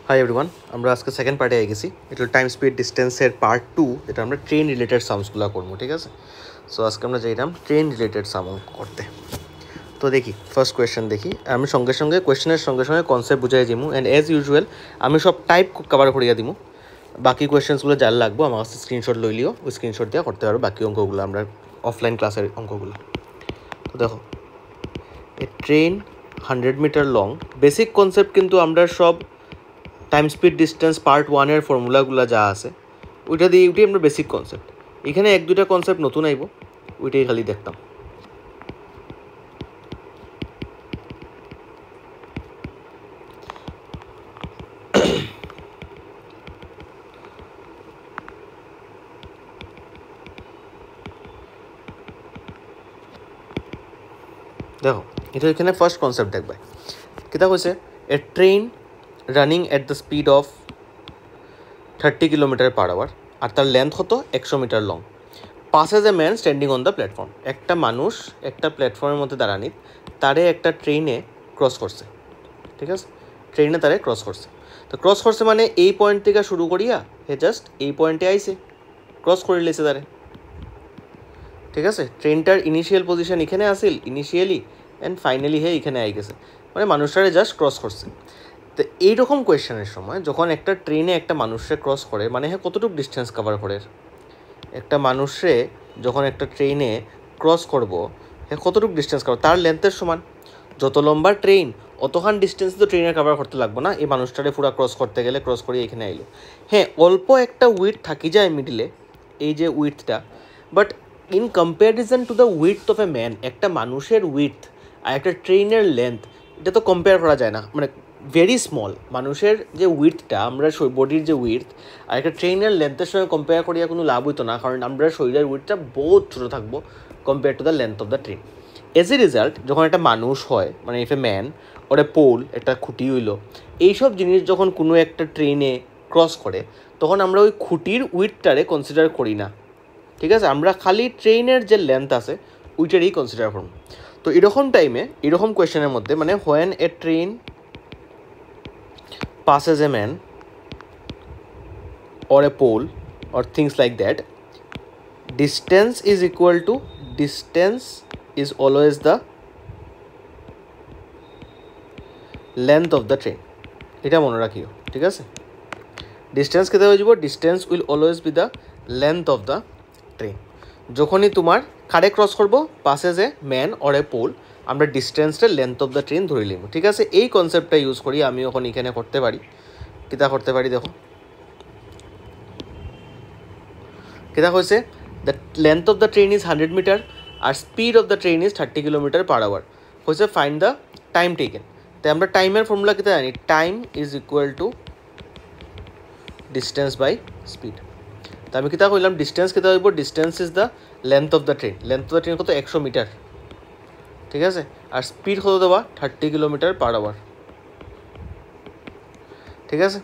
Hi everyone, আমরা আজকে second পার্টে এসে গেছি। এটা টাইম স্পিড ডিস্টেন্সের পার্ট 2, যেটা আমরা ট্রেন রিলেটেড সামসগুলো করবো, ঠিক আছে। সো আজকে আমরা যাইলাম ট্রেন রিলেটেড সাম করতে। তো দেখি ফার্স্ট কোয়েশ্চেন দেখি, আমি সঙ্গে সঙ্গে কোয়েশ্চেনের সঙ্গে সঙ্গে কনসেপ্ট বুঝাই দিমু, অ্যান্ড অ্যাজ ইউজুয়াল আমি সব টাইপ কভার করিয়া দিমু। বাকি কোয়েশ্চেন্সগুলো যার লাগবো আমার কাছে স্ক্রিনশট লইলিও, ওই স্ক্রিনশট দিয়ে করতে পারবো বাকি অঙ্কগুলো, আমরা অফলাইন ক্লাসের অঙ্কগুলো। তো দেখো, a train 100 metre long, basic concept কিন্তু আমরা সব টাইম স্পিড ডিস্টেন্স পার্ট 1-এর ফর্মুলাগুলো যা আছে ওইটাই আমরা বেসিক কনসেপ্ট। এখানে এক দুইটা কনসেপ্ট নতুন আইব, ওইটাই খালি দেখতাম। দেখো, এটা এখানে ফার্স্ট কনসেপ্ট দেখবে কিতা কইছে, a train running at the speed of 30 kilometre per hour, আর তার লেন্থ হতো 100 metre long. Passes a man standing on the platform, একটা মানুষ একটা প্ল্যাটফর্মের মধ্যে দাঁড়ানি, তারে একটা ট্রেনে ক্রস করছে, ঠিক আছে। ট্রেনে তারে ক্রস করছে, তো ক্রস করছে মানে এই পয়েন্ট থেকে শুরু করিয়া হে জাস্ট এই পয়েন্টে আইছে, ক্রস করে লেছে তারে, ঠিক আছে। ট্রেনটার ইনিশিয়াল পজিশন এখানে আসিল ইনিশিয়ালি, অ্যান্ড ফাইনালি হে এখানে আই গেছে, মানে মানুষটারে জাস্ট ক্রস করছে। তো এইরকম কোয়েশ্চেনের সময় যখন একটা ট্রেনে একটা মানুষকে ক্রস করে, মানে হ্যাঁ কতটুকু ডিস্টেন্স কভার করে, একটা মানুষে যখন একটা ট্রেনে ক্রস করব হ্যাঁ কতটুকু ডিস্টেন্স কভার, তার লেন্থের সমান। যত লম্বা ট্রেন অতখান ডিস্টেন্স তো ট্রেনের কভার করতে লাগবো না, এই মানুষটারে পুরো ক্রস করতে গেলে, ক্রস করে এখানে আইলো। হ্যাঁ অল্প একটা উইথ থাকি যায় মিডিলে, এই যে উইথটা, but in comparison to the width of a man, একটা মানুষের উইথ আর একটা ট্রেনের লেন্থ, এটা তো কম্পেয়ার করা যায় না, মানে ভেরি স্মল। মানুষের যে উইথটা, আমরা বডির যে উইথ আর একটা ট্রেনের লেন্থের সঙ্গে কম্পেয়ার করিয়া কোনো লাভ হইতো না, কারণ আমরা শরীরের উইথটা বহুত ছোটো থাকবো compare to the length of the train. As a result যখন একটা মানুষ হয়, মানে if a man or a pole, একটা খুঁটি হইলো, এইসব জিনিস যখন কোনো একটা ট্রেনে ক্রস করে, তখন আমরা ওই খুঁটির উইথটারে কনসিডার করি না, ঠিক আছে। আমরা খালি ট্রেনের যে লেন্থ আছে ওইটারই কনসিডার করব। তো এরকম টাইমে এরকম কোয়েশ্চেনের মধ্যে, মানে when a train passes a man or a pole or things like that, distance is always the length of the train, এটা মনে রাখিও, ঠিক আছে। ডিস্টেন্স কেটে হয়ে যাব, distance will always be the length of the train. যখনই তোমার কারে ক্রস করবো passes a man or a pole, আমরা ডিস্টেন্সটা লেন্থ অফ দ্য ট্রেন ধরে নিব, ঠিক আছে। এই কনসেপ্টটা ইউজ করি আমি এখন এখানে করতে পারি, কিতা করতে পারি দেখো, কিতা হয়েছে, the length of the train is 100 metre আর speed of the train is 30 kilometre per hour. হয়েছে ফাইন্ড দ্য টাইম টেকেন। তাই আমরা টাইমের ফর্মুলা কিতা জানি, time is equal to distance by speed. তো আমি কিতা কইলাম, ডিস্টেন্স কিতা হইব, distance is the length of the train, length of the train কত 100 মিটার, ঠিক আছে। আর স্পিড কত দেওয়া 30 কিলোমিটার পার আওয়ার, ঠিক আছে।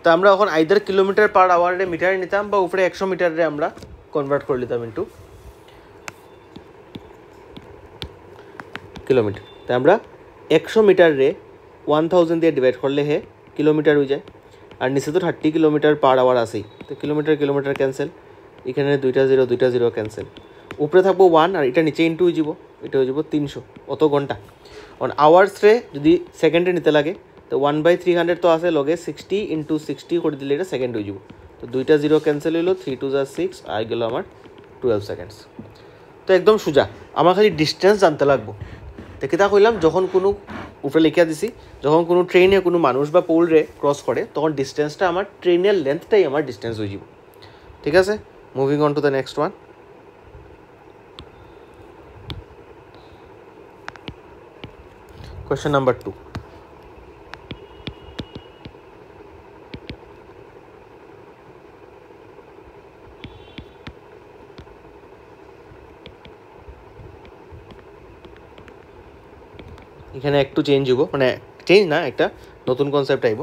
তো আমরা এখন আইদার কিলোমিটার পার আওয়ারে মিটারে নিতাম, বা উপরে 100 মিটারে আমরা কনভার্ট করে নিতাম ইন্টু কিলোমিটার। তাই আমরা 100 মিটারে 1000 দিয়ে ডিভাইড করলে হে কিলোমিটার হয়ে যায়, আর নিচে তো 30 কিলোমিটার পার আওয়ার আসেই, তো কিলোমিটার কিলোমিটার ক্যান্সেল, এখানে 2টা 0 2টা 0 ক্যান্সেল, উপরে থাকবো 1 আর এটা নিচে ইন্টু হয়ে যাব, এটা হয়ে যাব 300 অত ঘন্টা। অন আওয়ার্সরে যদি সেকেন্ডে নিতে লাগে, তো 1/300 তো আছে, লগে 60 × 60 করে দিলে এটা সেকেন্ড হয়ে যাব। তো 2টা 0 ক্যান্সেল হইলো, 3 2 = 6 আর গেল আমার 12 সেকেন্ডস। তো একদম সোজা, আমার খালি ডিস্টেন্স জানতে লাগবো। তো কিতা কইলাম, যখন কোনো উপরে লিখিয়া দিছি, যখন কোনো ট্রেনে কোনো মানুষ বা পোলরে ক্রস করে, তখন ডিস্টেন্সটা আমার ট্রেনের লেন্থটাই আমার ডিস্টেন্স হয়ে যাব, ঠিক আছে। Moving on to the next one. Question number 2, এখানে একটু চেঞ্জ হইব, মানে চেঞ্জ না, একটা নতুন কনসেপ্ট আইব।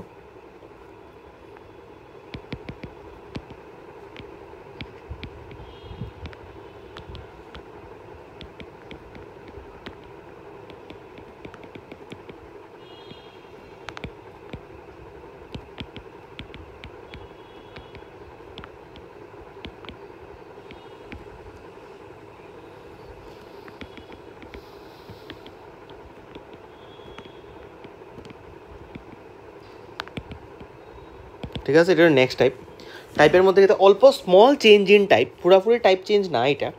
ঠিক আছে, এটা নেক্সট টাইপের মধ্যে এটা অল্প স্মল চেঞ্জ ইন টাইপ, পুরাপুরি টাইপ চেঞ্জ না এটা,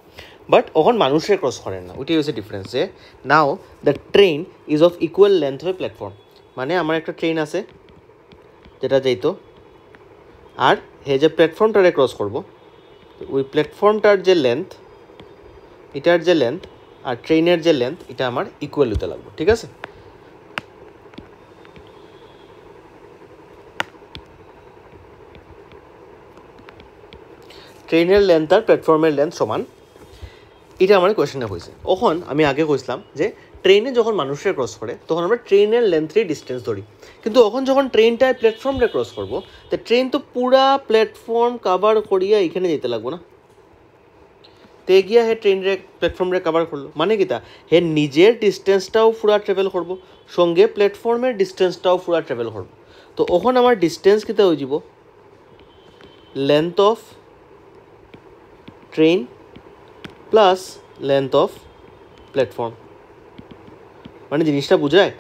বাট ওখান মানুষের ক্রস করেন না, ওইটাই হচ্ছে ডিফারেন্স। যে now the train is of equal length of platform, মানে আমার একটা ট্রেন আছে যেটা যাইতো, আর হে যে প্ল্যাটফর্মটারে ক্রস করব, ওই প্ল্যাটফর্মটার যে লেন্থ, এটার যে লেন্থ আর ট্রেনের যে লেন্থ, এটা আমার ইকুয়াল হতে লাগবে। ঠিক আছে, ট্রেনের লেন্থ আর প্ল্যাটফর্মের লেন্থ সমান, এটা আমার কোয়েশ্চেনে হয়েছে। ওখন আমি আগে কইছিলাম যে ট্রেনে যখন মানুষের ক্রস করে তখন আমরা ট্রেনের লেন্থেরই ডিস্টেন্স ধরি, কিন্তু ওখন যখন ট্রেনটায় প্ল্যাটফর্মটা ক্রস করবো, তো ট্রেন তো পুরা প্ল্যাটফর্ম কাভার করিয়া এখানে যেতে লাগবো না, তে গিয়া হে ট্রেনের প্ল্যাটফর্মটা কাভার করলো, মানে কি তা হে নিজের ডিস্টেন্সটাও পুরা ট্রাভেল করবো, সঙ্গে প্ল্যাটফর্মের ডিস্টেন্সটাও পুরা ট্রাভেল করবো। তো ওখন আমার ডিস্টেন্স কিতা হয়ে যাব, length of train plus length of platform. মানে জিনিসটা বুঝায়,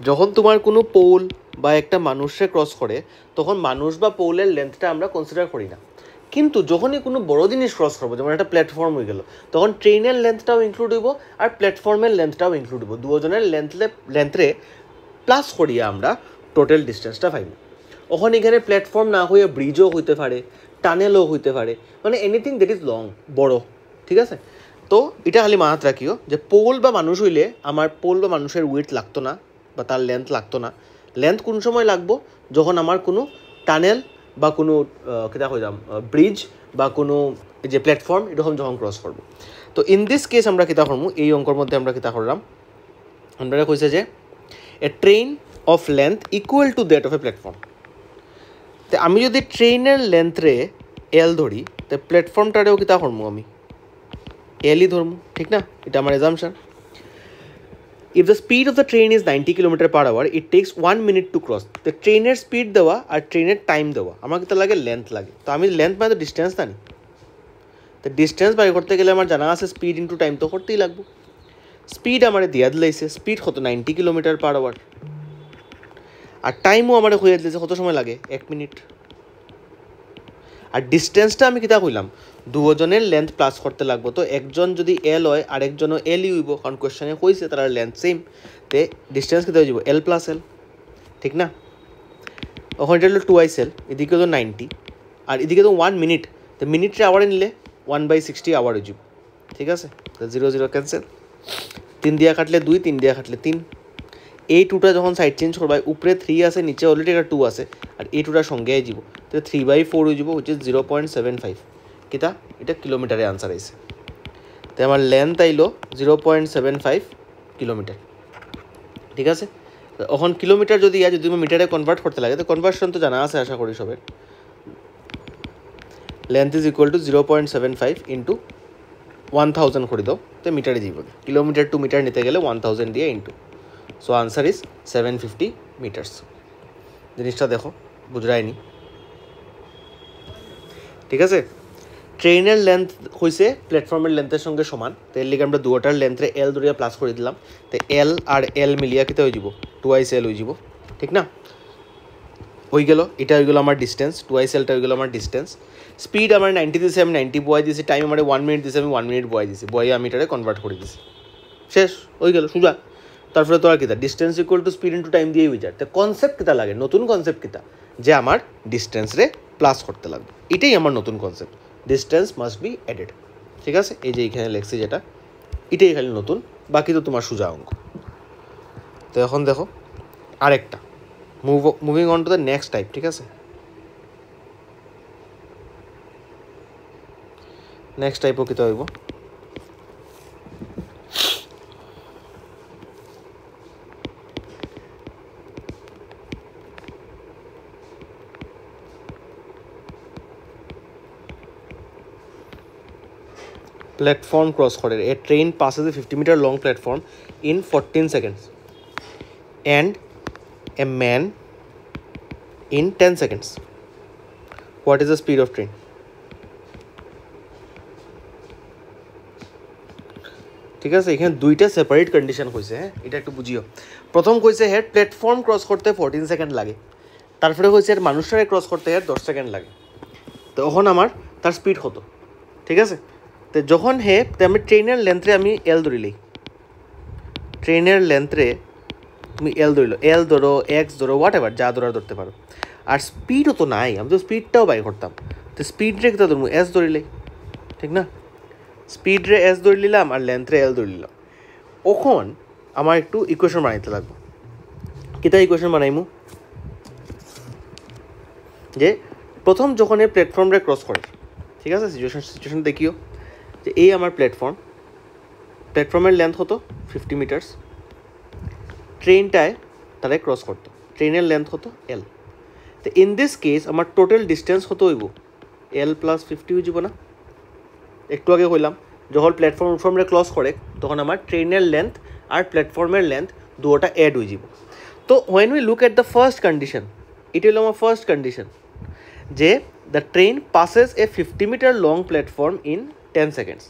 যখন তোমার কোনো পোল বা একটা মানুষে ক্রস করে তখন মানুষ বা পোলের লেন্থটা আমরা কনসিডার করি না, কিন্তু যখনই কোনো বড় জিনিস ক্রস করবো, যেমন একটা প্ল্যাটফর্ম হয়ে গেল, তখন ট্রেনের লেন্থটাও ইনক্লুড হইব আর প্ল্যাটফর্মের লেন্থটাও ইনক্লুড হইব, দুজনের লেন্থরে প্লাস করিয়া আমরা টোটাল ডিস্টেন্সটা পাইব। ওখানে এখানে প্ল্যাটফর্ম না হয়ে ব্রিজও হইতে পারে, টানেলও হইতে পারে, মানে এনিথিং দ্যাট ইজ লং, বড়। ঠিক আছে, তো এটা খালি মাথাত রাখিও যে পোল বা মানুষ হইলে আমার পোল বা মানুষের উইথ লাগতো না বা তার লেন্থ লাগতো না। লেন্থ কোন সময় লাগবো, যখন আমার কোনো টানেল বা কোনো কিতা হয়ে যাম ব্রিজ বা কোনো যে প্ল্যাটফর্ম এরকম যখন ক্রস করবো। তো ইন দিস কেস আমরা কিতা করবো, এই অঙ্কর মধ্যে আমরা কিতা করলাম, আমরা কইছে যে a train of length equal to that of a platform. তো আমি যদি ট্রেনের লেন্থরে এল ধরি, তো প্ল্যাটফর্মটারেও কিতা করবো, আমি এলই ধরবো, ঠিক না? এটা আমার assumption. If the speed of the train is 90 km/h, it takes 1 minute to cross. তো ট্রেনের স্পিড দেওয়া আর ট্রেনের টাইম দেওয়া, আমাকে তো লাগে লেন্থ লাগে, তো আমি লেন্থ মানে তো ডিস্টেন্স জানি, তো ডিস্টেন্স বাই করতে গেলে আমার জানা আছে স্পিড ইন্টু টাইম তো করতেই লাগবো। স্পিড আমার দিয়া দিলাইছে, স্পিড কত 90 km/h, আর টাইমও আমার হয়ে দিয়েছে কত সময় লাগে, 1 মিনিট। আর ডিস্টেন্সটা আমি কিতা কইলাম, দুজনের লেন্থ প্লাস করতে লাগবো, তো একজন যদি এল হয় আর একজনও এলই হইব, কারণ কোয়েশ্চনে কইছে তার লেন্থ সেম, তে ডিস্টেন্স কিতা হয়ে যাব, এল প্লাস এল, ঠিক না? ওখানে এটা হলো 2/L, এদিকে তো 90 আর এদিকে তো 1 মিনিট, তো মিনিটে আওয়ারে নিলে 1/60 আওয়ার হয়ে যাব। ঠিক আছে, তো 0 0 ক্যান্সেল, 3 দিয়া কাটলে 2, 3 দিয়া কাটলে 3। এই টুটা যখন সাইড চেঞ্জ করবা, উপরে 3 আছে, নিচে অলরেডি একটা 2 আছে, আর এই টুটার সঙ্গে যাব, তো 3/4 হয়ে যাব, হুইচ ইজ 0.75। কিতা এটা কিলোমিটারে আনসার আইছে, তো আমার লেন্থ আইলো 0.75 কিলোমিটার। ঠিক আছে, এখন কিলোমিটার যদি যদি তুমি মিটারে কনভার্ট করতে লাগে, তো কনভার্সন তো জানা আছে আশা করি সবের। Length is equal two 0.75 into 1000 করে দাও, তো মিটারে দিব, কিলোমিটার টু মিটার নিতে গেলে 1000 দিয়ে into, so answer is 750 metres. জিনিসটা দেখো বুঝরাইনি? ঠিক আছে, ট্রেনের লেন্থ হয়েছে প্ল্যাটফর্মের লেন্থের সঙ্গে সমান, তো এর লিগে আমরা দুটার লেন্থে এল ধরিয়া প্লাস করে দিলাম, তো এল আর এল মিলিয়া কিতা হয়ে যাব, 2/L হয়ে যাব, ঠিক না? হয়ে গেল, এটা হয়ে গেল আমার ডিস্টেন্স, 2/Lটা হয়ে গেল আমার ডিস্টেন্স। স্পিড আমার 90 দিয়েছে, আমি 90 বয় দিয়েছি, টাইম আমার 1 মিনিট দিয়েছে, আমি 1 মিনিট বয় দিয়েছি, বয়ে আমি এটারে কনভার্ট করে দিয়েছি, শেষ হয়ে গেল সোজা। তারপরে তো আর কিতা, distance equal to speed into time দিয়ে হয়ে যায়। তো কনসেপ্ট কিতা লাগে, নতুন কনসেপ্ট কিতা, যে আমার ডিস্টেন্সরে প্লাস করতে লাগবে, এটাই আমার নতুন concept, distance must be added. ঠিক আছে, এই যে এইখানে লেখছি যেটা, এটাই খালি নতুন, বাকি তো তোমার সোজা অঙ্ক। তো এখন দেখো আরেকটা, moving on to the next type. ঠিক আছে, নেক্সট টাইপও কিতা হইব, প্ল্যাটফর্ম ক্রস করে, এ train passes a 50 meter long platform in 14 seconds and a man in 10 seconds. What is the speed of train? ঠিক আছে, এখানে দুইটা সেপারেট কন্ডিশন কইছে, হ্যাঁ, এটা একটু বুঝিও। প্রথম কইছে হ্যাঁ প্ল্যাটফর্ম ক্রস করতে 14 সেকেন্ড লাগে, তারপরে হয়েছে আর মানুষটারে ক্রস করতে 10 সেকেন্ড লাগে, তখন আমার তার স্পিড কত, ঠিক আছে? তো যখন আমি ট্রেনের লেন্থে আমি এল ধরিলেই, ট্রেনের লেন্থে তুমি এল ধরিল, এল ধরো, এক্স ধরো, হোয়াট এভার যা ধরতে পারো। আর স্পিডও তো নাই, আমি তো স্পিডটাও বাই করতাম, তো স্পিড রে কিতা ধরবো, এস ধরিলেই, ঠিক না? স্পিড রে এস ধরে নিলাম আর লেন্থরে এল ধরে নিলাম। ওখন আমার একটু ইকুয়েশন বানাইতে লাগবো। কিতা ইকুয়েশন বানাইমু, যে প্রথম যখন এই প্ল্যাটফর্মরে ক্রস করে, ঠিক আছে? সিচুয়েশন দেখিও যে এই আমার প্ল্যাটফর্মের লেন্থ হতো 50 মিটার্স, ট্রেনটায় তারাই ক্রস করতো, ট্রেনের লেন্থ হতো এল। তো ইন দিস কেস আমার টোটাল ডিস্টেন্স হতো হইব এল প্লাস 50 হয়ে যাব না? একটু আগে হইলাম যখন প্ল্যাটফর্মে ক্রস করে তখন আমার ট্রেনের লেন্থ আর প্ল্যাটফর্মের লেন্থ দুটোটা অ্যাড হয়ে যাব। তো when we look at the first condition, এটা হলো আমার ফার্স্ট কন্ডিশন, যে the train passes a 50 metre long platform in 10 seconds.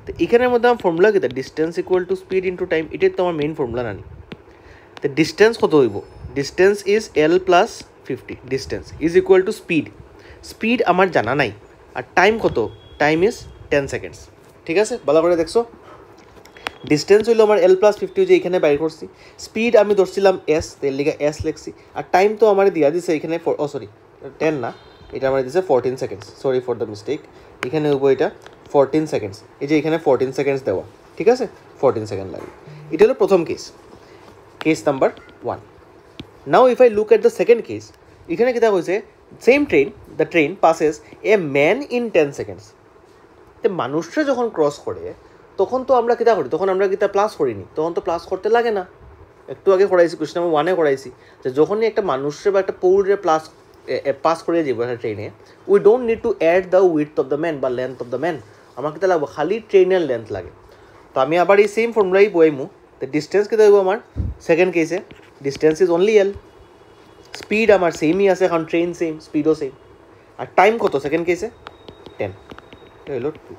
তো এখানের মধ্যে আমার ফর্মুলা কি, distance equal to speed into time, এটাই তো আমার মেইন ফর্মুলা না? তো ডিস্টেন্স কত হইব, distance is L plus 50, distance is equal to speed, speed আমার জানা নাই, আর টাইম কত, টাইম ইজ 10 সেকেন্ডস, ঠিক আছে? ভালো করে দেখছো, ডিস্টেন্স হইলো আমার এল প্লাস 50 যে এখানে বাইর করছি, স্পিড আমি ধরছিলাম এস, এর লিগে এস লিখছি, আর টাইম তো আমার দিয়া দিছে এখানে 10 না, এটা আমার দিছে 14 seconds, sorry for the mistake, এখানে হইব এটা 14 সেকেন্ডস, এই যে এখানে 14 সেকেন্ডস দেওয়া, ঠিক আছে? 14 সেকেন্ড লাগে। এটা হলো প্রথম case, case number 1। Now if I look at the second case, এখানে কিতা হয়েছে, same train, the train passes a man in 10 seconds. তো মানুষরা যখন ক্রস করে তখন তো আমরা কিতা করি, তখন আমরা কিতা প্লাস করিনি, তখন তো প্লাস করতে লাগে না। একটু আগে করাইছি, কোয়েশ্চন নাম্বার 1-এ করাইছি যে যখনই একটা মানুষরে বা একটা পৌরে পাস করিয়ে যাবো একটা ট্রেনে, we don't need to add the width of the man বা লেন্থ অফ দ্য ম্যান, আমার কিতা লাগবো, খালি ট্রেনের লেন্থ লাগে। তো আমি আবার এই সেম ফর্মুলাই বইমু, তো ডিস্টেন্স কিতা হইব আমার সেকেন্ড কেসে, distance is only L, speed আমার সেমই আছে কারণ ট্রেন সেম, স্পিডও সেম, আর টাইম কত সেকেন্ড কেসে 10, হইলো 2,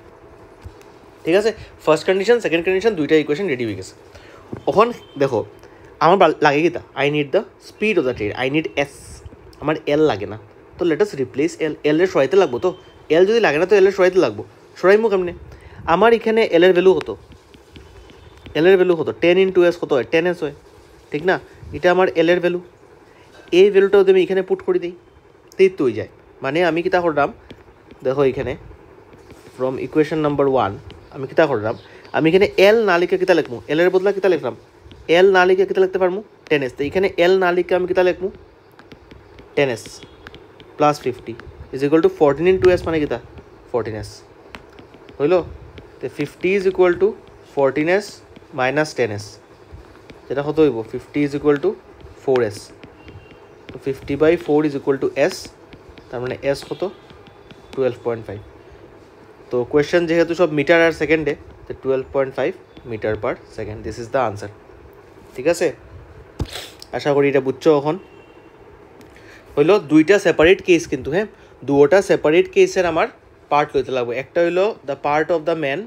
ঠিক আছে? ফার্স্ট কন্ডিশন, সেকেন্ড কন্ডিশন, দুইটা ইকুয়েশন রেডি হয়ে গেছে। এখন দেখো আমার লাগে কিতা, I need the speed of the train, I need S, আমার এল লাগে না, তো লেট আস রিপ্লেস এল, এল এর সরাইতে লাগবো, তো এল যদি লাগে না তো এল এর সরাইতে লাগবো, সরাইমু কেমনে, আমার এখানে এল এর ভ্যালু হতো, 10 ইন্টু এস কত হয়, 10s হয়, ঠিক না? এটা আমার এল এর ভ্যালু, এই ভ্যালুটাও আমি এখানে পুট করে দিই, তেই তো হয়ে যায়। মানে আমি কিতা করলাম, দেখো এখানে ফ্রম ইকুয়েশন নাম্বার 1 আমি কিতা করলাম, আমি এখানে এল না লিখে কিতা লিখবো, এল এর বদলা কিতা লিখলাম, এল না লিখে কিতা লিখতে পারবো 10s, তো এখানে এল না লিখে আমি কিতা লিখবো 10s plus 50 is equal two 14 into S, মানে কিতা 14s হইল। তো 50 is equal two 14s minus 10s, যেটা কত হইব 50 ইজ ইকুয়াল টু 4s, তো 50/4 ইজ ইকুয়াল টু এস, তার মানে এস কত 12.5। তো কোয়েশ্চেন যেহেতু সব মিটার আর সেকেন্ডে, তো 12.5 metre per second, this is the answer, ঠিক আছে? আশা করি এটা বুঝছো। এখন হইলো দুইটা সেপারেট কেস, কিন্তু হ্যাঁ দুটা সেপারেট কেসের আমার পার্ট লইতে লাগবে। একটা হইলো the part of the man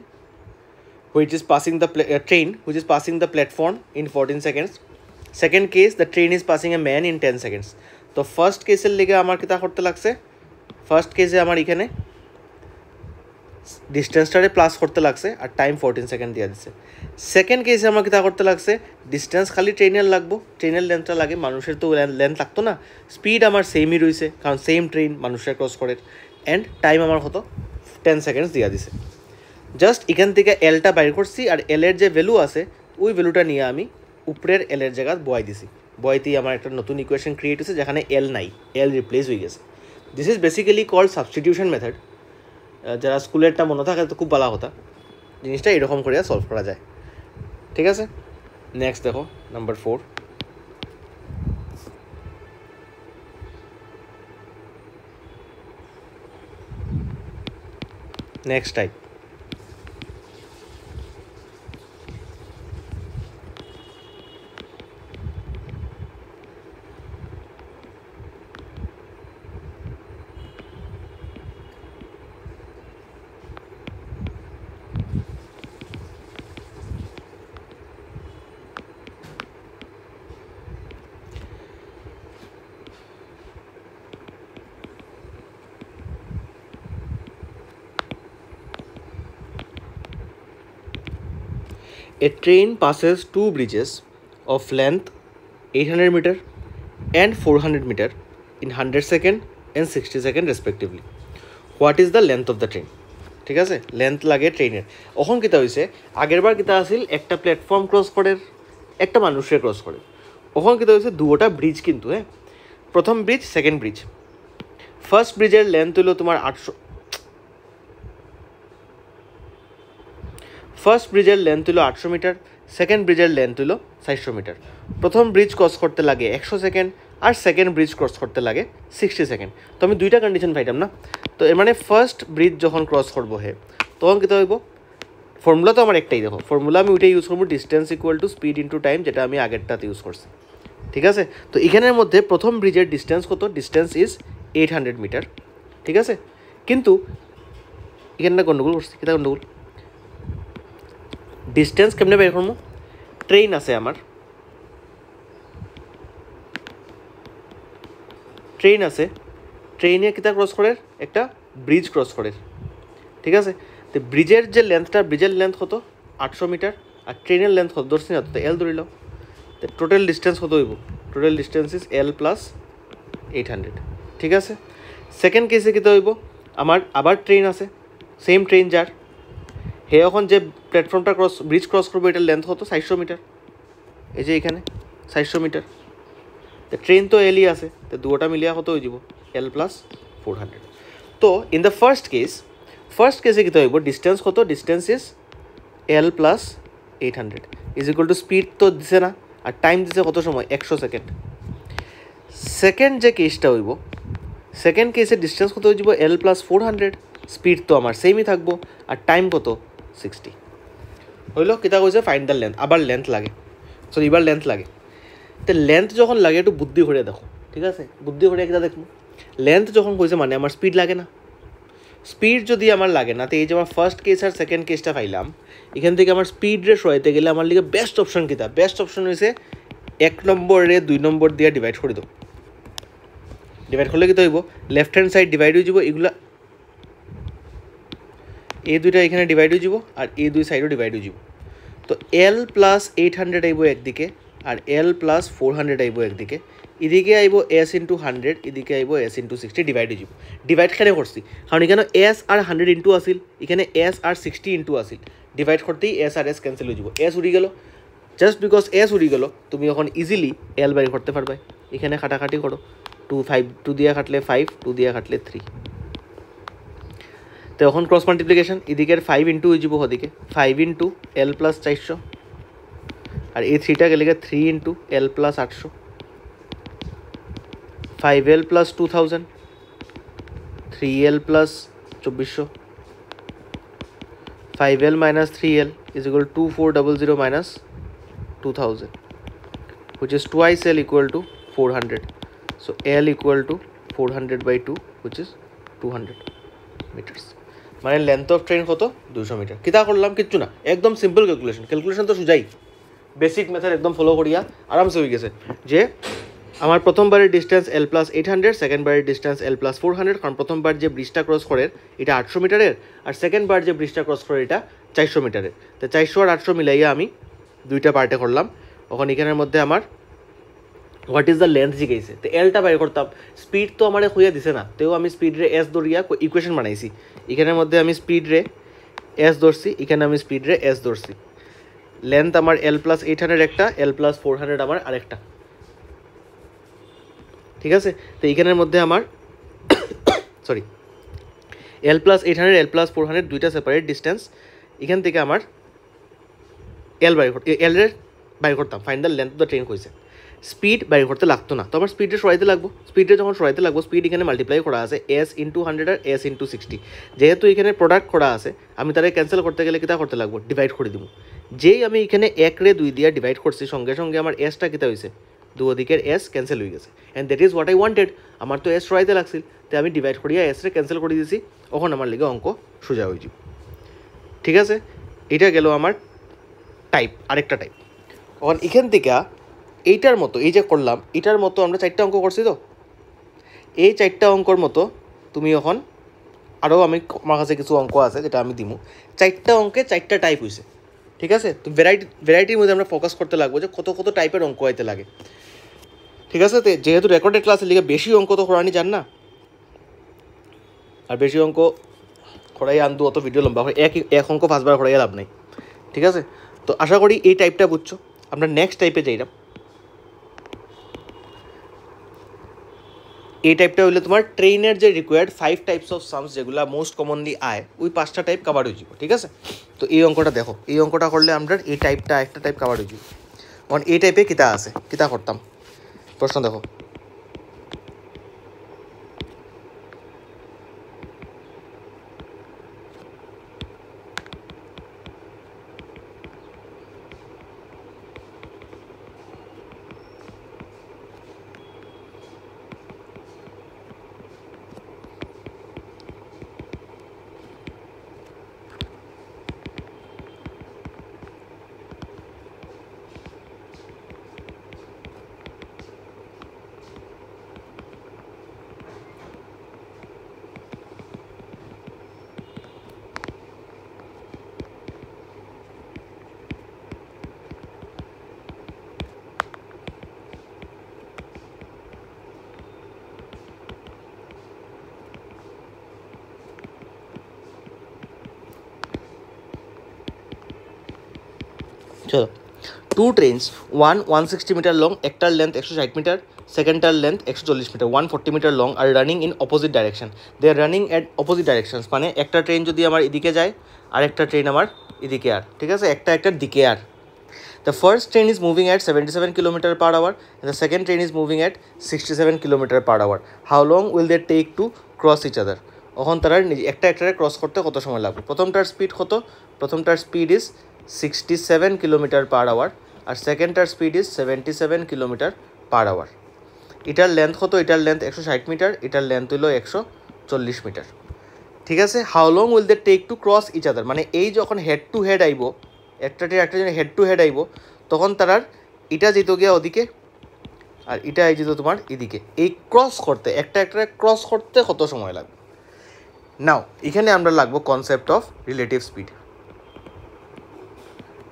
which is passing the train which is passing the platform in 14 seconds. Second case, the train is passing a man in 10 seconds. তো ফার্স্ট কেসের লিগে আমার কিতা করতে লাগছে, ফার্স্ট কেসে আমার এখানে ডিস্টেন্সটারে প্লাস করতে লাগছে আর টাইম 14 সেকেন্ড দিয়ে দিচ্ছে। সেকেন্ড কেসে আমার কিতা করতে লাগছে, ডিস্টেন্স খালি ট্রেনের লাগবো, ট্রেনের লেন্থটা লাগে, মানুষের তো লেন্থ লাগতো না, স্পিড আমার সেমই রয়েছে কারণ সেম ট্রেন মানুষের ক্রস করে, অ্যান্ড টাইম আমার কত 10 সেকেন্ডস দিয়া দিছে। জাস্ট এখান থেকে এলটা বাইর করছি, আর এলের যে ভ্যালু আছে ওই ভ্যালুটা নিয়ে আমি উপরের এলের জায়গা বয় দিছি, বয়তেই আমার একটা নতুন ইকুয়েশন ক্রিয়েট হয়েছে যেখানে এল নাই, এল রিপ্লেস হয়ে গেছে। This is basically called substitution method. যারা স্কুলেরটা মনে থাকে তো খুব ভালো কথা, জিনিসটা এরকম করে সলভ করা যায়, ঠিক আছে? নেক্সট দেখো number 4, next type. A train passes two bridges of length 800 meter and 400 meter in 100 second and 60 second respectively. What is the length of the train? ঠিক আছে, লেন্থ লাগে ট্রেনের। এখন কিতা হয়েছে, আগেরবার কিতা আছিল একটা প্ল্যাটফর্ম ক্রস করে একটা মানুষের ক্রস করে। ওখান কিতা হয়েছে দুটা ব্রিজ, কিন্তু হ্যাঁ প্রথম ব্রিজ সেকেন্ড ব্রিজ। ফার্স্ট ব্রিজের লেন্থ হলো তোমার 800, ফার্স্ট ব্রিজের লেন্থ হলো 800 মিটার, সেকেন্ড ব্রিজের লেন্থ হলো 400 মিটার। প্রথম ব্রিজ ক্রস করতে লাগে 100 সেকেন্ড আর সেকেন্ড ব্রিজ ক্রস করতে লাগে 60 সেকেন্ড। তো আমি দুইটা কন্ডিশন পাইতাম না। তো এর মানে ফার্স্ট ব্রিজ যখন ক্রস করবো হে তখন কী হইব, ফর্মুলা তো আমার একটাই, দেখো ফর্মুলা আমি ওইটাই ইউজ করবো, distance equal to speed into time, যেটা আমি আগেরটাতে ইউজ করছি। ঠিক আছে, তো এখানের মধ্যে প্রথম ব্রিজের ডিস্টেন্স কত, ডিস্টেন্স ইজ 800 মিটার। ঠিক আছে, কিন্তু এখানে গন্ডগোল করছি, কিতা গন্ডগোল, ডিস্টেন্স কেমনে বের করবো, ট্রেন আছে আমার, ট্রেন আছে, ট্রেনে কিতা ক্রস করে, একটা ব্রিজ ক্রস করে। ঠিক আছে, তো ব্রিজের যে লেন্থটা, ব্রিজের লেন্থ কত 800 মিটার, আর ট্রেনের লেন্থ কত ধরছি না, তো এল ধরিল। তো টোটাল ডিস্টেন্স কত হইব, total distance is L plus 800। ঠিক আছে, সেকেন্ড কেসে কিতা হইব, আমার আবার ট্রেন আছে, সেম ট্রেন যার, হে এখন যে প্ল্যাটফর্মটা ক্রস ব্রিজ ক্রস করবো এটার লেন্থ কত 400 মিটার, এই যে এখানে 400 মিটার। তো ট্রেন তো এলই আছে, তো দুটা মিলিয়া কত হয়ে যাব এল প্লাস 400। তো ইন দ্য ফার্স্ট কেসে কী হইব, ডিস্টেন্স কত, distance is L plus 800 is equal to speed তো দিছে না, আর টাইম দিছে কত সময় 100 সেকেন্ড। সেকেন্ড যে কেসটা হইব, সেকেন্ড কেসে ডিস্টেন্স কত হয়ে যাব এল প্লাস 400, স্পিড তো আমার সেমই থাকবো, আর টাইম কত 60 হইল। কিতা কইছে ফাইন্ড দ্য লেন্থ, আবার লেন্থ লাগে, সরি এবার লেন্থ লাগে। তো লেন্থ যখন লাগে একটু বুদ্ধি করে দেখো। ঠিক আছে, বুদ্ধি করে কিতা দেখবো, লেন্থ যখন কইছে মানে আমার স্পিড লাগে না, স্পিড যদি আমার লাগে না, তো এই যে আমার ফার্স্ট কেস আর সেকেন্ড কেসটা পাইলাম, এখান থেকে আমার স্পিড রে সরাইতে গেলে আমার লিগে বেস্ট অপশন কিতা, বেস্ট অপশন হয়েছে 1 নম্বরে 2 নম্বর দিয়ে ডিভাইড করে দাও। ডিভাইড করলে কিতা হইব, লেফট হ্যান্ড সাইড ডিভাইড হয়ে যাব, এগুলা এই দুইটা এখানে ডিভাইড হয়ে যাব, আর এই দুই সাইডও ডিভাইড হয়ে যাব। তো এল প্লাস 800 আইব একদিকে, আর এল প্লাস 400 আইব একদিকে, এদিকে আইব এস ইন্টু 100, এদিকে আইব এস ইন্টু 60, ডিভাইড হয়ে যাব। ডিভাইড কেন করছি, কারণ এখানে এস আর 100 ইন্টু আসিল, এখানে এস আর 60 ইন্টু আসিল, ডিভাইড করতেই এস আর এস ক্যান্সেল হয়ে যাব, এস উড়ি গেল। জাস্ট বিকজ এস উড়ি গেল, তুমি এখন ইজিলি এল বাইর করতে পারবে। এখানে কাটাকাটি করো, 2 দিয়ে কাটলে 5, 2 দিয়ে কাটলে 3। তো এখন ক্রস মাল্টিপ্লিকেশন, এদিকের 5 ইন্টু হয়ে যাব, ওদিকে 5 ইন্টু এল প্লাস 400, আর এই 3টা গেলে 3 into L plus 800, 5L plus 2000, 3L plus 2400, 5L minus 3L is equal to 2400 minus 2000, which is twice L equal to 400. So L equal to 400 by 2, which is 200 meters. মানে length of train কত 200 metre. কিতা করলাম, কিচ্ছু না, একদম simple calculation তো Sujay, basic method একদম follow করিয়া আরামসে হয়ে গেছে যে আমার প্রথমবারের ডিস্টেন্স এল প্লাস 800, সেকেন্ডবারের ডিস্টেন্স এল প্লাস 400, কারণ প্রথমবার যে ব্রিজটা ক্রস করে এটা 800 মিটারের, আর সেকেন্ডবার যে ব্রিজটা ক্রস করে এটা 400 মিটারের। তো 400 আর 800 মিলাইয়া আমি দুইটা পার্টে করলাম। এখন এখানের মধ্যে আমার হোয়াট ইজ দ্য লেন্থ জিগাইছে, তো এলটা বাইর করতাম, স্পিড তো আমার হইয়া দিছে না, তেও আমি স্পিড রে এস ধরিয়া ইকুয়েশন বানাইছি। এখানের মধ্যে আমি স্পিড রে এস ধরছি, এখানে আমি স্পিড রে এস ধরছি। লেন্থ আমার এল প্লাস 800 একটা, এল প্লাস 400 আমার আরেকটা। ঠিক আছে, তো এইখানের মধ্যে আমার সরি এল প্লাস 800, এল প্লাস 400 দুইটা সেপারেট ডিস্টেন্স। এখান থেকে আমার এল বাইর করতাম, find the length of the train কইছে। স্পিড বাইর করতে লাগতো না, তো আমার স্পিডে সরাইতে লাগবো। স্পিডে যখন সরাইতে লাগবো, স্পিড এখানে মাল্টিপ্লাই করা আছে এস ইন্টু 100 আর এস ইন্টু 60। যেহেতু এখানে প্রোডাক্ট করা আছে, আমি তারা ক্যান্সেল করতে গেলে কিতা করতে লাগবো, ডিভাইড করে দিব। যেই আমি এখানে 1 রে 2 দিয়া ডিভাইড করছি, সঙ্গে সঙ্গে আমার এসটা কিতা হয়েছে, দুদিকের এস ক্যান্সেল হয়ে গেছে, and that is what I wanted. আমার তো এস সরাইতে লাগছিল, তাই আমি ডিভাইড করিয়া এস রে ক্যান্সেল করে দিয়েছি, তখন আমার লিগে অঙ্ক সোজা হয়ে যাব। ঠিক আছে, এটা গেল আমার টাইপ, আরেকটা টাইপ। এখন এখান থেকে এইটার মতো, এই যে করলাম এটার মতো আমরা 4টা অঙ্ক করছি। তো এই 4টা অঙ্কর মতো তুমি এখন আরও আমার কাছে কিছু অঙ্ক আছে যেটা আমি দিমু। 4টা অঙ্কে 4টা টাইপ হয়েছে। ঠিক আছে? তো ভ্যারাইটির মধ্যে আমরা ফোকাস করতে লাগবো যে কত কত টাইপের অঙ্ক আইতে লাগে, ঠিক আছে? তো যেহেতু রেকর্ডেড ক্লাসের লিগে বেশি অঙ্ক তো করানি যান না, আর বেশি অঙ্ক করাই আনতো অত ভিডিও লম্বা হয়, এক অঙ্ক 5 বার করাই লাভ নেই, ঠিক আছে? তো আশা করি এই টাইপটা বুঝছো। আমরা নেক্সট টাইপে যাইলাম। এই টাইপটা হইলে তোমার ট্রেনের যে রিকোয়ার্ড 5 টাইপস অফ সামস যেগুলো মোস্ট কমনলি আয়, ওই 5টা টাইপ কাভার হয়ে যাব, ঠিক আছে? তো এই অঙ্কটা দেখো, এই অঙ্কটা করলে আমরা এই টাইপটা একটা টাইপ কাভার হয়ে যাব। কারণ এই টাইপে কিতা আছে, কিতা করতাম, প্রশ্ন দেখো। চলো, 2 ট্রেনস, ওয়ান 160 মিটার লং, একটার লেন্থ 160 মিটার, সেকেন্ডটার লেন্থ 140 মিটার, 140 মিটার লং, আর running in opposite direction. They are running at opposite directions, মানে একটা ট্রেন যদি আমার এদিকে যায় আর একটা ট্রেন আমার এদিকে আর, ঠিক আছে? একটার দিকে আর। The first train is moving at 77 km per hour and the second train is moving at 67 km per hour. How long will they take to cross each other? এখন তারা একটা ক্রস করতে কত সময় লাগবে? প্রথমটার স্পিড কত? প্রথমটার speed is 67 km per hour আর সেকেন্ডটার speed is 77 km per hour. এটার লেন্থ কত? এটার লেন্থ 160 মিটার, এটার লেন্থ হলো 140 মিটার, ঠিক আছে? How long will they take to cross each other, মানে এই যখন হেড টু হেড আইব, একটা হেড টু হেড আইব, তখন তারার এটা যেত গিয়া ওদিকে আর এটা যেত তোমার এদিকে। এই ক্রস করতে একটা ক্রস করতে কত সময় লাগবে? নাও এখানে আমরা লাগবো concept of relative speed.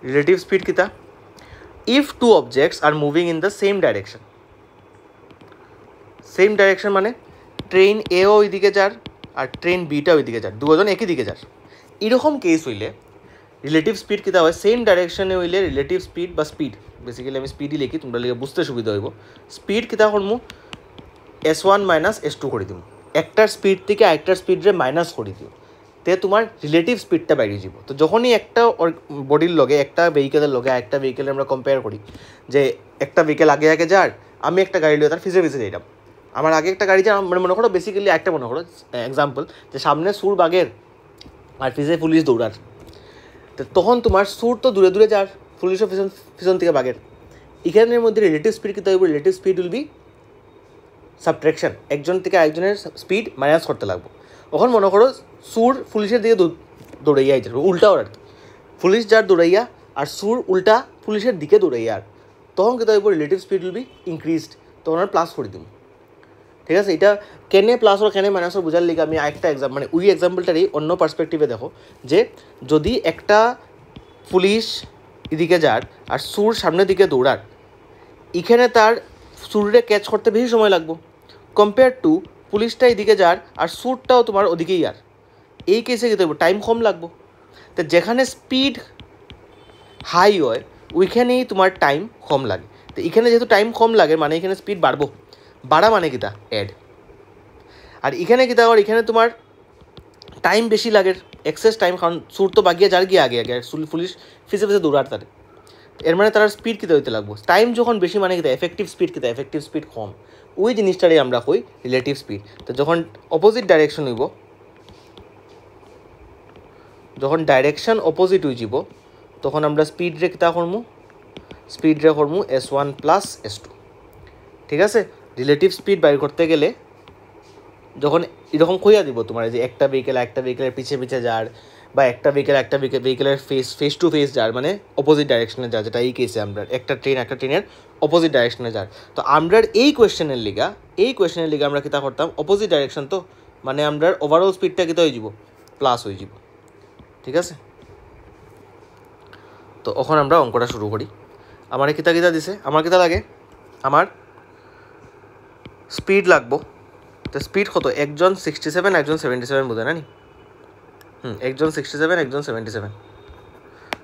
Relative speed কিতা? If two objects are moving in the same direction, same direction মানে ট্রেন এও ওইদিকে যার আর ট্রেন বিটা ওইদিকে যার, দুজন একই দিকে যার, এরকম কেস হইলে রিলেটিভ স্পিড কিতা হয়? সেম ডাইরেকশনে হইলে রিলেটিভ স্পিড বা স্পিড, বেসিক্যালি আমি স্পিডই লিখি, তোমরা লিখে বুঝতে সুবিধা হইব। স্পিড কিতা করমু? S1 মাইনাস S2 করে দিব, একটার স্পিড থেকে আরেকটার স্পিডরে মাইনাস করে দিও, তে তোমার রিলেটিভ স্পিডটা বাইরে যাব। তো যখনই একটা বডির লগে, একটা ভেহিকেলের লগে একটা ভেহিকেলে আমরা কম্পেয়ার করি, যে একটা ভেহিকেল আগে আগে যার, আমি একটা গাড়ি লিয়ে তার ফিসে ফিসে যাইলাম, আমার আগে একটা গাড়ি যা, মানে মনে করো বেসিক্যালি একটা মনে করো এক্সাম্পল, যে সামনে সুর বাগের আর ফিসে পুলিশ দৌড়ার, তখন তোমার সুর তো দূরে দূরে যার, পুলিশও পিছন থেকে বাগের। এখানের মধ্যে রিলেটিভ স্পিড কী হইব? Relative speed will be subtraction, একজন থেকে আরেকজনের স্পিড মাইনাস করতে লাগবো। তখন মনে করো সুর পুলিশের দিকে দৌড়াইয়া যাবে, উল্টা ওর আর কি, পুলিশ যার দৌড়াইয়া আর সুর উল্টা পুলিশের দিকে দৌড়াইয়া, আর তখন কী হইব? Relative speed will be increased, তখন আর প্লাস করে দিব, ঠিক আছে? এটা কেনে প্লাস আর কেনে মাইনাস বোঝার লিগে আমি একটা মানে ওই এক্সাম্পলটারই অন্য পার্সপেক্টিভে দেখো, যে যদি একটা পুলিশ এদিকে যার আর সুর সামনের দিকে দৌড়ার, এখানে তার সুরে ক্যাচ করতে বেশি সময় লাগবো কম্পেয়ার টু পুলিশটা এদিকে যার আর সুরটাও তোমার ওদিকেই আর, এই কেসে কী দেবো? টাইম কম লাগবো। তো যেখানে স্পিড হাই হয় ওইখানেই তোমার টাইম কম লাগে। তো এখানে যেহেতু টাইম কম লাগে মানে এখানে স্পিড বাড়বো, বাড়া মানে কিতা? অ্যাড। আর এখানে কিতা আবার এখানে তোমার টাইম বেশি লাগে, এক্সেস টাইম, কারণ সুর তো বাগিয়ে যার গিয়ে আগে আগে আর পুলিশ ফিসে ফিসে দৌড়ার তার, এর মানে তার স্পিড কিতা হইতে লাগবো? টাইম যখন বেশি মানে কিতা? এফেক্টিভ স্পিড কিতা? এফেক্টিভ স্পিড কম, ওই জিনিসটারই আমরা কই রিলেটিভ স্পিড। তো যখন অপোজিট ডাইরেকশন হইব, যখন ডাইরেকশন অপোজিট হয়ে যাব, তখন আমরা স্পিড রে কিতা করমু? স্পিড রে করমু S1 প্লাস S2, ঠিক আছে? রিলেটিভ স্পিড বাইর করতে গেলে যখন এরকম কইয়া দিব তোমার, যে একটা ভেহিকেলের পিছে পিছে যার, বা একটা ভেহিকেলের ফেস টু ফেস যার, মানে অপোজিট ডাইরেকশনে যার, যেটা এই কেসে আমরা একটা ট্রেনের অপোজিট ডাইরেকশনে যার। তো আমরা এই কোয়েশ্চেনের লিগা আমরা কিতা করতাম? অপোজিট ডাইরেকশন, তো মানে আমরা ওভারঅল স্পিডটা কিতা হয়ে যাব? প্লাস হয়ে যাব, ঠিক আছে? তো এখন আমরা অঙ্কটা শুরু করি। আমার কিতা কিতা দিছে, আমার কিতা লাগে, আমার স্পিড লাগবো। তো স্পিড কত, একজন 67 একজন 77 বোঝে না নি, একজন 67 একজন 77,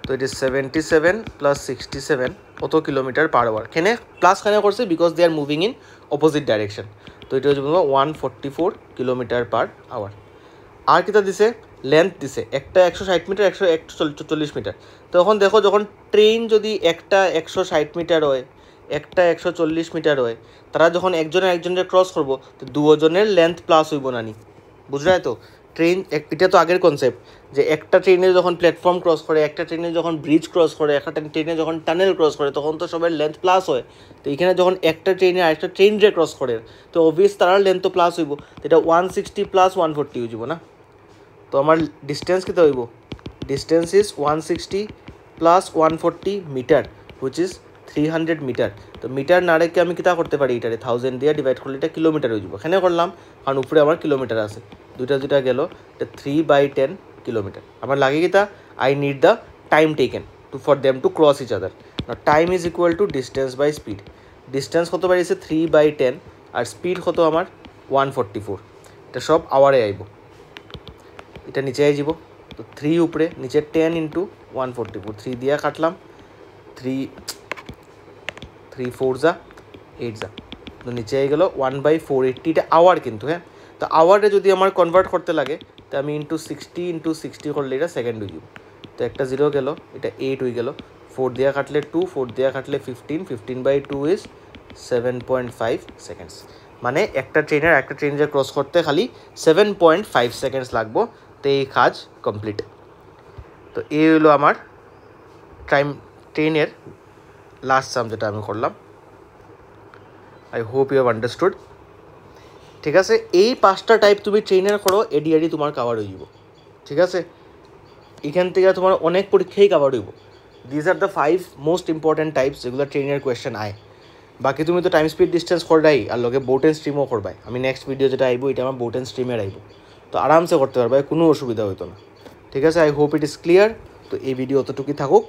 তো ইট ইজ 77 প্লাস 67 কত কিলোমিটার পার আওয়ার। কেনে প্লাস কেনে করছে, because they are moving in opposite direction. তো এটা হচ্ছে 144 কিলোমিটার পার আওয়ার। আর কিতা দিছে, লেন্থ দিছে, একটা 160 মিটার, 140 মিটার। তো এখন দেখো, যখন ট্রেন যদি একটা 160 মিটার হয়, একটা 140 মিটার হয়, তারা যখন একজনের একজনের ক্রস করবো, তো দুজনের লেন্থ প্লাস হইব না নি, বুঝলাই তো। ট্রেন, এটা তো আগের কনসেপ্ট, যে একটা ট্রেনে যখন প্ল্যাটফর্ম ক্রস করে, একটা ট্রেনে যখন ব্রিজ ক্রস করে, একটা ট্রেনে যখন টানেল ক্রস করে, তখন তো সবার লেন্থ প্লাস হয়। তো এখানে যখন একটা ট্রেনে আরেকটা ট্রেন যে ক্রস করে, তো অবভিয়াস তার লেন্থ তো প্লাস হইব। এটা 160 প্লাস 140 হয়ে যাব না। তো আমার ডিস্টেন্স কত হইব, distance is 160 plus 140 metre, which is 300 metre. তো মিটার না রেখে আমি কিতা করতে পারি, এটারে 1000 দিয়ে ডিভাইড করলে এটা কিলোমিটার হয়ে যাব। এখানে করলাম, কারণ উপরে আমার কিলোমিটার আছে, দুইটা গেল, এটা 3/10 কিলোমিটার। আমার লাগে কিতা, I need the time taken for them to cross each other. Time is equal to distance by speed. Distance কত বাড়িয়েছে 3/10, আর স্পিড কত আমার 144। এটা সব আওয়ারে আইব, এটা নিচে আই যাব। তো 3 উপরে, নিচে 10 ইন্টু 144, 3 দিয়া কাটলাম, 3 4 যা 8 যা, তো নিচে আই গেল 1/480। এটা আওয়ার কিন্তু, হ্যাঁ। তো আওয়ারে যদি আমার কনভার্ট করতে লাগে, তো আমি ইন্টু 60 করলে এটা সেকেন্ড হয়ে যাব। তো একটা 0 গেল, এটা 8 হয়ে গেল, 4 দিয়া কাটলে 2, 4 দিয়া কাটলে 15, 15/2 ইজ 7.5 সেকেন্ডস। মানে একটা ট্রেনের একটা ট্রেন যে ক্রস করতে খালি 7.5 সেকেন্ডস লাগবো। তো এই কাজ কমপ্লিট। তো এই হলো আমার ট্রেনের লাস্ট সাম যেটা আমি করলাম। I hope you have understood. ঠিক আছে, এই 5টা টাইপ তুমি ট্রেনের করো, এডিআরই তোমার কাভার হয়ে যাব। ঠিক আছে, এখান থেকে তোমার অনেক পরীক্ষাই কাভার হইব। These are the 5 most important types যেগুলো ট্রেনের কোয়েশ্চেন আয়। বাকি তুমি তো টাইম স্পিড ডিস্টেন্স করবাই, আর লগে বোট অ্যান্ড স্ট্রিমও করবাই। আমি নেক্সট ভিডিও যেটা আইব, এটা আমার বোট অ্যান্ড স্ট্রিমের আইব। তো আরামসে করতে পারবে, কোনো অসুবিধা হইতো না। ঠিক আছে, I hope it is clear. তো এই ভিডিও অতটুকুই থাকুক।